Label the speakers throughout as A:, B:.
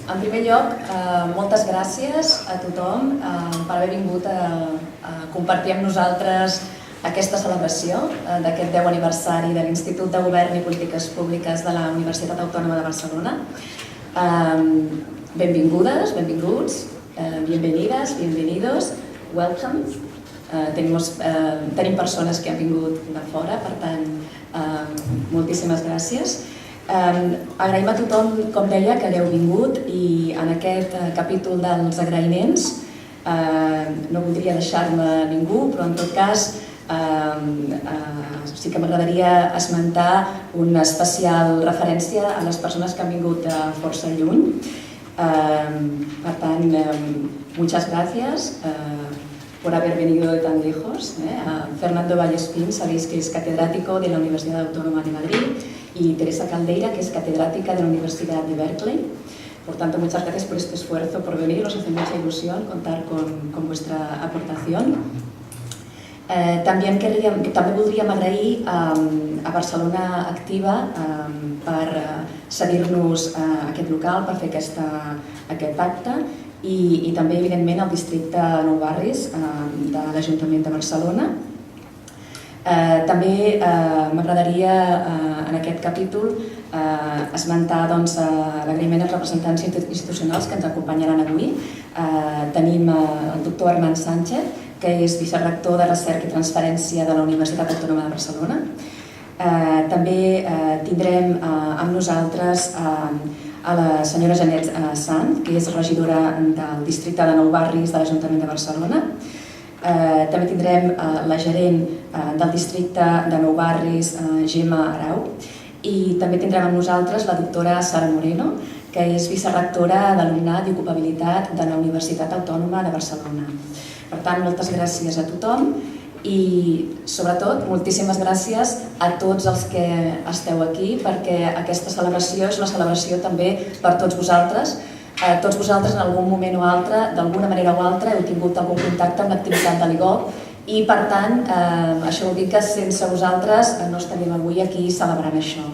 A: En primer lloc, moltes gràcies a tothom per haver vingut a compartir amb nosaltres aquesta celebració d'aquest 10è aniversari de l'Institut de Govern i Polítiques Públiques de la Universitat Autònoma de Barcelona. Benvingudes, benvinguts, bienvenidas, bienvenidos, welcome. Tenim persones que han vingut de fora, per tant, moltíssimes gràcies. Agraïm a tothom, com deia, que hagueu vingut i en aquest capítol dels agraïments no voldria deixar-me ningú, però en tot cas sí que m'agradaria esmentar una especial referència a les persones que han vingut de força lluny. Per tant, muchas gracias por haber venido de tan lejos. Fernando Vallespín, sabéis que es catedrático de la Universidad Autónoma de Madrid, y Teresa Caldeira, que es catedrática de la Universidad de Berkeley. Por tanto, muchas gracias por este esfuerzo, por venir. Nos hace mucha ilusión contar con vuestra aportación. També voldríem agrair a Barcelona Activa per cedir-nos aquest local per fer aquest acte i també, evidentment, al districte Nou Barris de l'Ajuntament de Barcelona. També m'agradaria en aquest capítol esmentar l'agraïment als representants institucionals que ens acompanyaran avui. Tenim el doctor Hernán Sánchez, que és vicerrector de Recerca i Transferència de la Universitat Autònoma de Barcelona. També tindrem amb nosaltres a la senyora Janet Sant, que és regidora del districte de Nou Barris de l'Ajuntament de Barcelona. També tindrem la gerent del districte de Nou Barris, Gemma Arau, i també tindrem amb nosaltres la doctora Sara Moreno, que és vicerrectora d'Alumnat i Ocupabilitat de la Universitat Autònoma de Barcelona. Per tant, moltes gràcies a tothom i, sobretot, moltíssimes gràcies a tots els que esteu aquí, perquè aquesta celebració és una celebració també per tots vosaltres. Tots vosaltres, en algun moment o altre, d'alguna manera o altra, heu tingut algun contacte amb l'activitat de l'IGOP i, per tant, això vol dir que sense vosaltres no estaríem avui aquí celebrant això.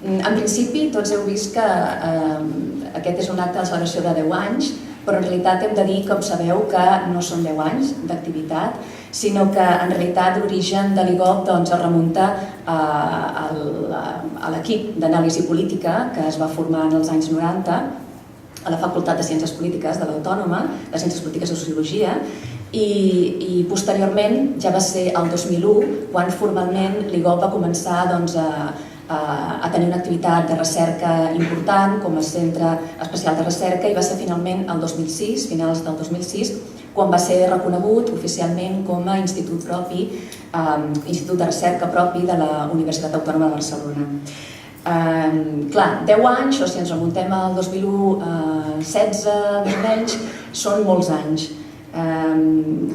A: En principi, tots heu vist que aquest és un acte de celebració de 10 anys, però en realitat hem de dir, com sabeu, que no són 10 anys d'activitat, sinó que en realitat l'origen de l'IGOP es remunta a l'equip d'anàlisi política que es va formar en els anys 90 a la Facultat de Ciències Polítiques de l'Autònoma, de Ciències Polítiques i Sociologia, i posteriorment ja va ser el 2001 quan formalment l'IGOP va començar a tenir una activitat de recerca important com a centre especial de recerca, i va ser finalment el 2006, finals del 2006, quan va ser reconegut oficialment com a institut propi, institut de recerca propi de la Universitat Autònoma de Barcelona. Clar, 10 anys, o si ens remuntem al 2001, 16, més o menys, són molts anys.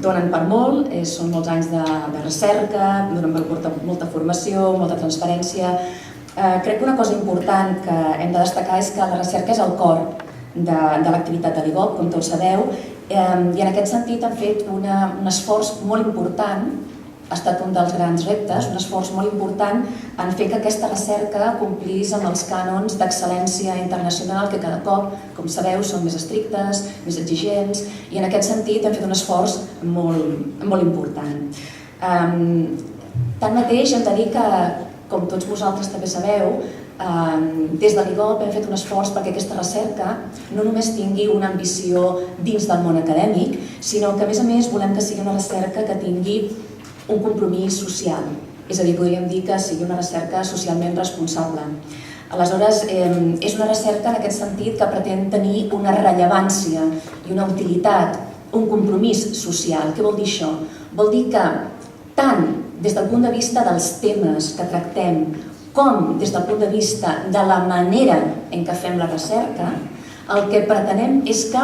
A: Donen per molt, són molts anys de recerca, donen per molta formació, molta transferència. Crec que una cosa important que hem de destacar és que la recerca és el cor de l'activitat de l'IGOP, com tots sabeu, i en aquest sentit han fet un esforç molt important, ha estat un dels grans reptes, un esforç molt important en fer que aquesta recerca complís amb els cànons d'excel·lència internacional que cada cop, com sabeu, són més estrictes, més exigents, i en aquest sentit hem fet un esforç molt important. Tanmateix, hem de dir que, com tots vosaltres també sabeu, des de l'IGOP hem fet un esforç perquè aquesta recerca no només tingui una ambició dins del món acadèmic, sinó que, a més, volem que sigui una recerca que tingui un compromís social, és a dir, podríem dir que sigui una recerca socialment responsable. Aleshores, és una recerca en aquest sentit que pretén tenir una rellevància i una utilitat, un compromís social. Què vol dir això? Vol dir que tant des del punt de vista dels temes que tractem com des del punt de vista de la manera en què fem la recerca, el que pretenem és que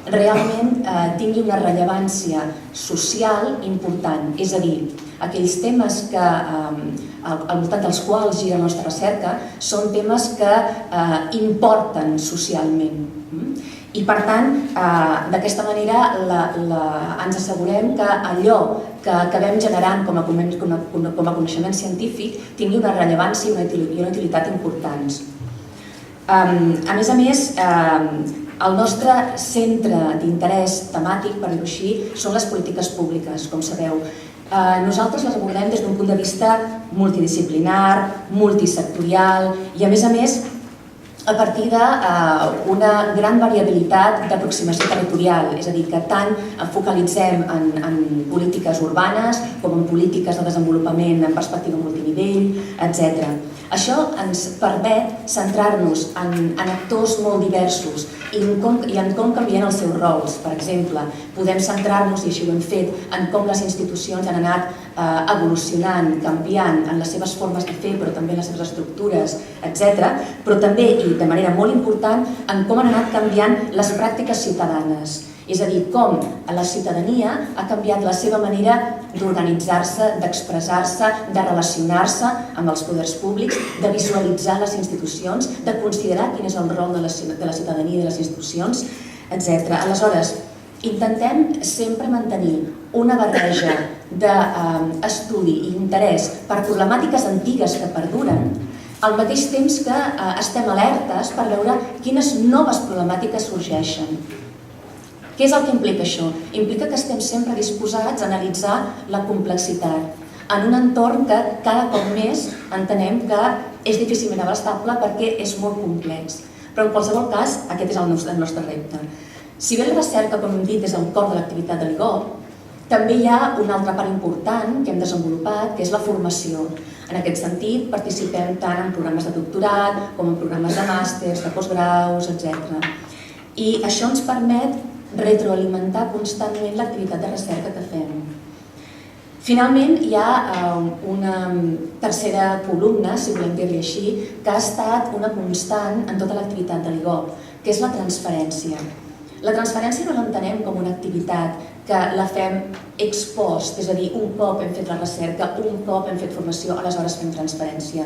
A: realment tingui una rellevància social important. És a dir, aquells temes al voltant dels quals gira la nostra recerca són temes que importen socialment. I, per tant, d'aquesta manera ens assegurem que allò que acabem generant com a coneixement científic tingui una rellevància i una utilitat importants. A més, el nostre centre d'interès temàtic, per dir-ho així, són les polítiques públiques, com sabeu. Nosaltres les abordem des d'un punt de vista multidisciplinar, multisectorial i, a més, a partir d'una gran variabilitat d'aproximació territorial, és a dir, que tant focalitzem en polítiques urbanes com en polítiques de desenvolupament en perspectiva multinivell, etc. Això ens permet centrar-nos en actors molt diversos i en com canvien els seus rols. Per exemple, podem centrar-nos, i així ho hem fet, en com les institucions han anat evolucionant, canviant en les seves formes de fer, però també en les seves estructures, etc. Però també, i de manera molt important, en com han anat canviant les pràctiques ciutadanes. És a dir, com la ciutadania ha canviat la seva manera d'organitzar-se, d'expressar-se, de relacionar-se amb els poders públics, de visualitzar les institucions, de considerar quin és el rol de la ciutadania i de les institucions, etc. Aleshores, intentem sempre mantenir una barreja d'estudi i interès per problemàtiques antigues que perduren, al mateix temps que estem alertes per veure quines noves problemàtiques sorgeixen. Què és el que implica això? Implica que estem sempre disposats a analitzar la complexitat en un entorn que cada cop més entenem que és difícilment abastable perquè és molt complex. Però en qualsevol cas, aquest és el nostre repte. Si bé la recerca, com hem dit, és el cor de l'activitat de l'IGOP, també hi ha una altra part important que hem desenvolupat, que és la formació. En aquest sentit, participem tant en programes de doctorat com en programes de màsters, de postgraus, etc. I això ens permet retroalimentar constantment l'activitat de recerca que fem. Finalment, hi ha una tercera columna, si volem dir-li així, que ha estat una constant en tota l'activitat de l'IGOP, que és la transferència. La transferència no l'entenem com una activitat que la fem ex post, és a dir, un cop hem fet la recerca, un cop hem fet formació, aleshores fem transferència.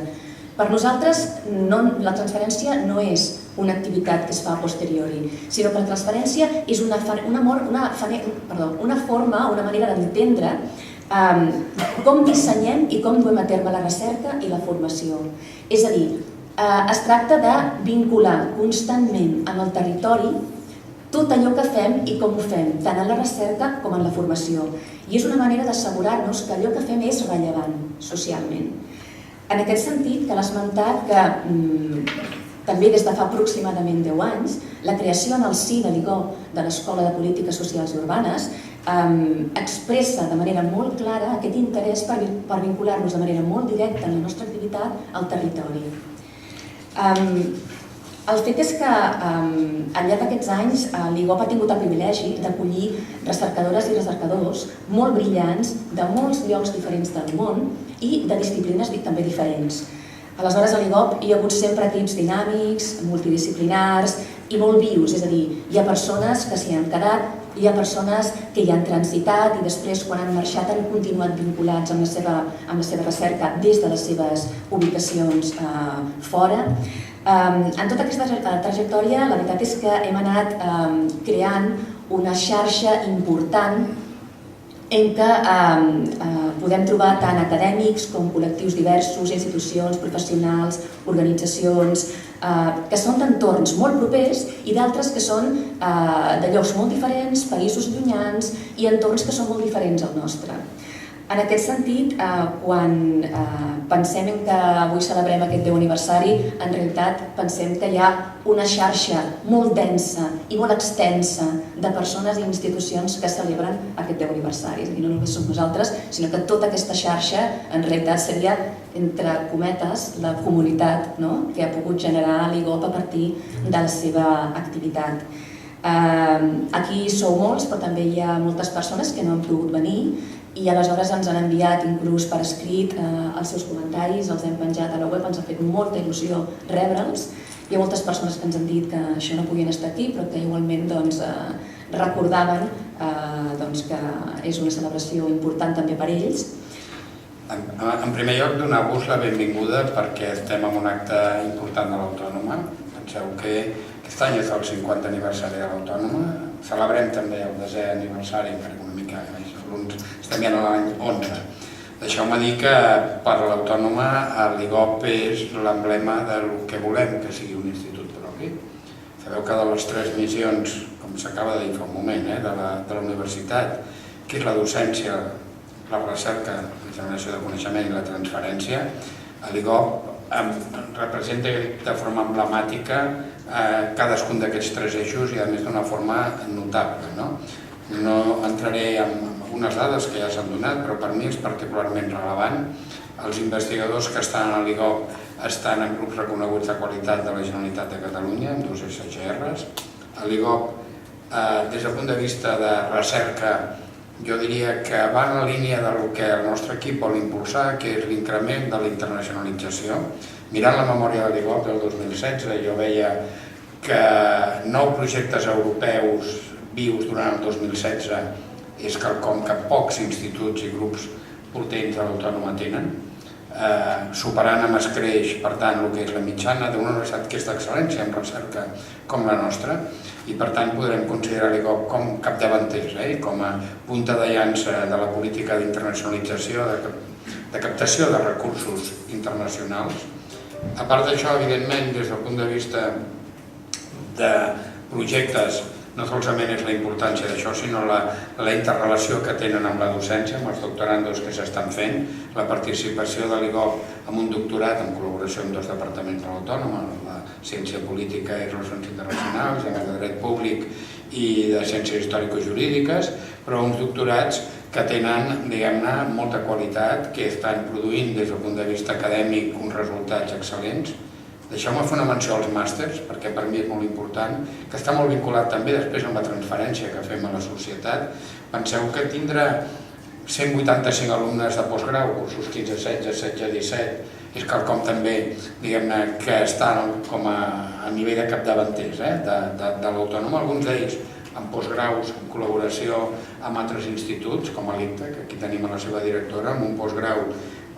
A: Per nosaltres, la transferència no és una activitat que es fa a posteriori, sinó que la transferència és una forma, una manera d'entendre com dissenyem i com duem a terme la recerca i la formació. És a dir, es tracta de vincular constantment amb el territori tot allò que fem i com ho fem, tant en la recerca com en la formació. I és una manera d'assegurar-nos que allò que fem és rellevant socialment. En aquest sentit, cal esmentar que també des de fa aproximadament 10 anys, la creació en el si de l'IGOP de l'Escola de Polítiques Socials i Urbanes expressa de manera molt clara aquest interès per vincular-nos de manera molt directa en la nostra activitat al territori. El fet és que al llarg d'aquests anys l'IGOP ha tingut el privilegi d'acollir recercadores i recercadors molt brillants de molts llocs diferents del món i de disciplines també diferents. Aleshores, a l'IGOP hi ha hagut sempre equips dinàmics, multidisciplinars i molt vius, és a dir, hi ha persones que s'hi han quedat, hi ha persones que hi han transitat i després, quan han marxat, han continuat vinculats amb la seva recerca des de les seves ubicacions fora. En tota aquesta trajectòria, la veritat és que hem anat creant una xarxa important en què podem trobar tant acadèmics com col·lectius diversos, institucions, professionals, organitzacions, que són d'entorns molt propers i d'altres que són de llocs molt diferents, països llunyans i entorns que són molt diferents al nostre. En aquest sentit, quan pensem que avui celebrem aquest 10 aniversari, en realitat pensem que hi ha una xarxa molt densa i molt extensa de persones i institucions que celebren aquest 10 aniversari. És a dir, no només som nosaltres, sinó que tota aquesta xarxa en realitat seria, entre cometes, la comunitat que ha pogut generar l'IGOP a partir de la seva activitat. Aquí sou molts, però també hi ha moltes persones que no han pogut venir i aleshores ens han enviat inclús per escrit els seus comentaris, els hem penjat a la web, ens ha fet molta il·lusió rebre'ls. Hi ha moltes persones que ens han dit que això no podien estar aquí, però que igualment recordaven que és una celebració important també per ells.
B: En primer lloc, donar-vos la benvinguda perquè estem en un acte important de l'Autònoma. Penseu que aquest any és el 50 aniversari de l'Autònoma. Celebrem també el 10è aniversari, perquè una mica estem ja a l'any 11. Deixeu-me dir que per l'Autònoma l'IGOP és l'emblema del que volem que sigui un institut Sabeu que de les 3 missions, com s'acaba de dir fa un moment, de la universitat, que és la docència, la recerca, la generació de coneixement i la transferència, l'IGOV representa de forma emblemàtica cadascun d'aquests 3 eixos i a més d'una forma notable. No entraré en algunes dades que ja s'han donat, però per mi és particularment rellevant. Els investigadors que estan a l'IGOV estan en grups reconeguts de qualitat de la Generalitat de Catalunya, amb 2 SGRs. A l'IGOV, des del punt de vista de recerca, jo diria que va en la línia del que el nostre equip vol impulsar, que és l'increment de la internacionalització. Mirant la memòria de l'IGOV del 2016, jo veia que 9 projectes europeus vius durant el 2016 és quelcom que pocs instituts i grups potents de l'Autònoma tenen, superant amb escreix, per tant, el que és la mitjana d'una universitat que és d'excel·lència en recerca com la nostra, i per tant podrem considerar l'IGOV com capdavanters, com a punta de llança de la política d'internacionalització, de captació de recursos internacionals. A part d'això, evidentment, des del punt de vista de projectes, no solament és la importància d'això, sinó la interrelació que tenen amb la docència, amb els doctorandos que s'estan fent, la participació de l'IGOV en un doctorat en col·laboració amb 2 departaments de l'Autònoma, la Ciència Política i Relacions Internacionals, de Dret Públic i de Ciències Històrico-Jurídiques, però uns doctorats que tenen, diguem-ne, molta qualitat, que estan produint des del punt de vista acadèmic uns resultats excel·lents. Deixeu-me fer una menció als màsters, perquè per mi és molt important, que està molt vinculat també després amb la transferència que fem a la societat. Penseu que tindre 185 alumnes de postgrau, cursos 15-16, 16-17, és quelcom també, diguem-ne, que estan com a nivell de capdavanters de l'Autònoma, alguns d'ells en postgraus, en col·laboració amb altres instituts, com l'ICTA, que aquí tenim a la seva directora, amb un postgrau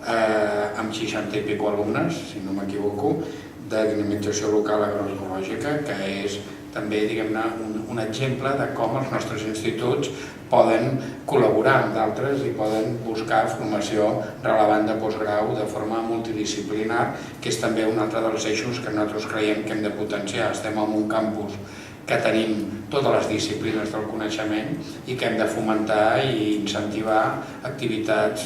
B: amb 60 i pico alumnes, si no m'equivoco, de dinamització local agroecològica, que és també, diguem-ne, un exemple de com els nostres instituts poden col·laborar amb d'altres i poden buscar formació relevant de postgrau de forma multidisciplinar, que és també un altre dels eixos que nosaltres creiem que hem de potenciar. Estem en un campus que tenim totes les disciplines del coneixement i que hem de fomentar i incentivar activitats,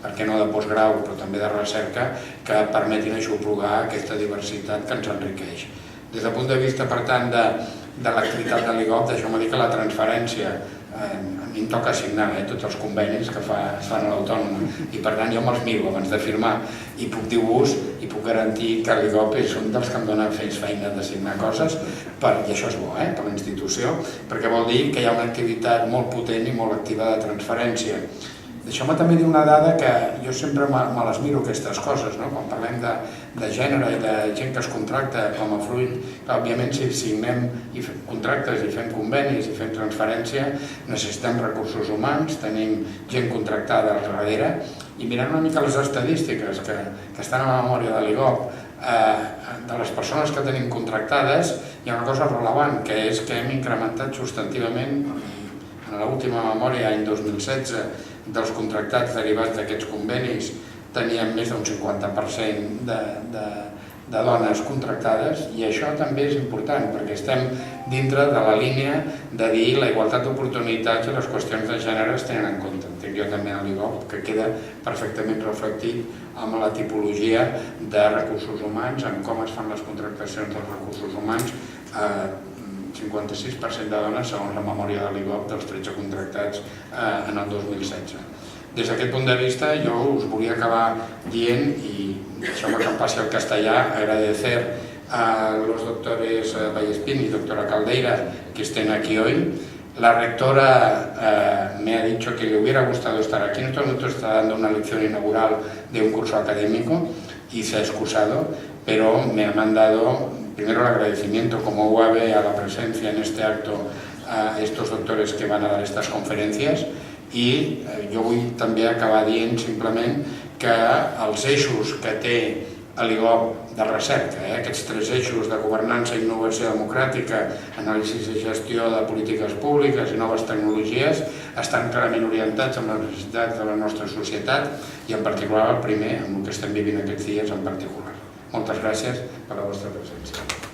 B: per què no de postgrau, però també de recerca, que permetin aixoplugar aquesta diversitat que ens enriqueix. Des del punt de vista, per tant, de l'activitat de l'IGOV, deixeu-me dir que la transferència, a mi em toca signar tots els convenis que es fan a l'Autònoma i per tant jo me'ls miro abans de firmar i puc dir-vos i puc garantir que l'IGOV és un dels que em dona feina de signar coses i això és bo per la institució, perquè vol dir que hi ha una activitat molt potent i molt activa de transferència. Deixeu-me també dir una dada que jo sempre me les miro, aquestes coses, quan parlem de gènere i de gent que es contracta com a fruit, que òbviament si signem contractes i fem convenis i fem transferència necessitem recursos humans, tenim gent contractada al darrere i mirant una mica les estadístiques que estan a la memòria de l'IGOV, de les persones que tenim contractades hi ha una cosa rellevant, que és que hem incrementat substantivament en l'última memòria, any 2016, dels contractats derivats d'aquests convenis teníem més d'un 50% de dones contractades i això també és important perquè estem dintre de la línia de dir la igualtat d'oportunitats i les qüestions de gènere es tenen en compte. Entenc jo també a l'IGOV que queda perfectament reflectit amb la tipologia de recursos humans, en com es fan les contractacions dels recursos humans, 56% de dones segons la memòria de l'IGOV dels 13 contractats en el 2016. Des d'aquest punt de vista jo us volia acabar dient, i deixeu-me que em passi al castellà, agradecer a los doctores Vallespín y doctora Caldeira que estén aquí hoy. La rectora me ha dicho que le hubiera gustado estar aquí. En estos momentos está dando una lección inaugural de un curso académico y se ha excusado, pero me ha mandado primero el agradecimiento como UAB a la presencia en este acto a estos doctores que van a dar estas conferències i jo vull també acabar dient simplement que els eixos que té l'IGOV de recerca, aquests 3 eixos de governança, innovació democràtica, anàlisi i gestió de polítiques públiques i noves tecnologies, estan clarament orientats amb les necessitats de la nostra societat i en particular el primer, amb el que estem vivint aquests dies en particular. Moltes gràcies per la vostra presència.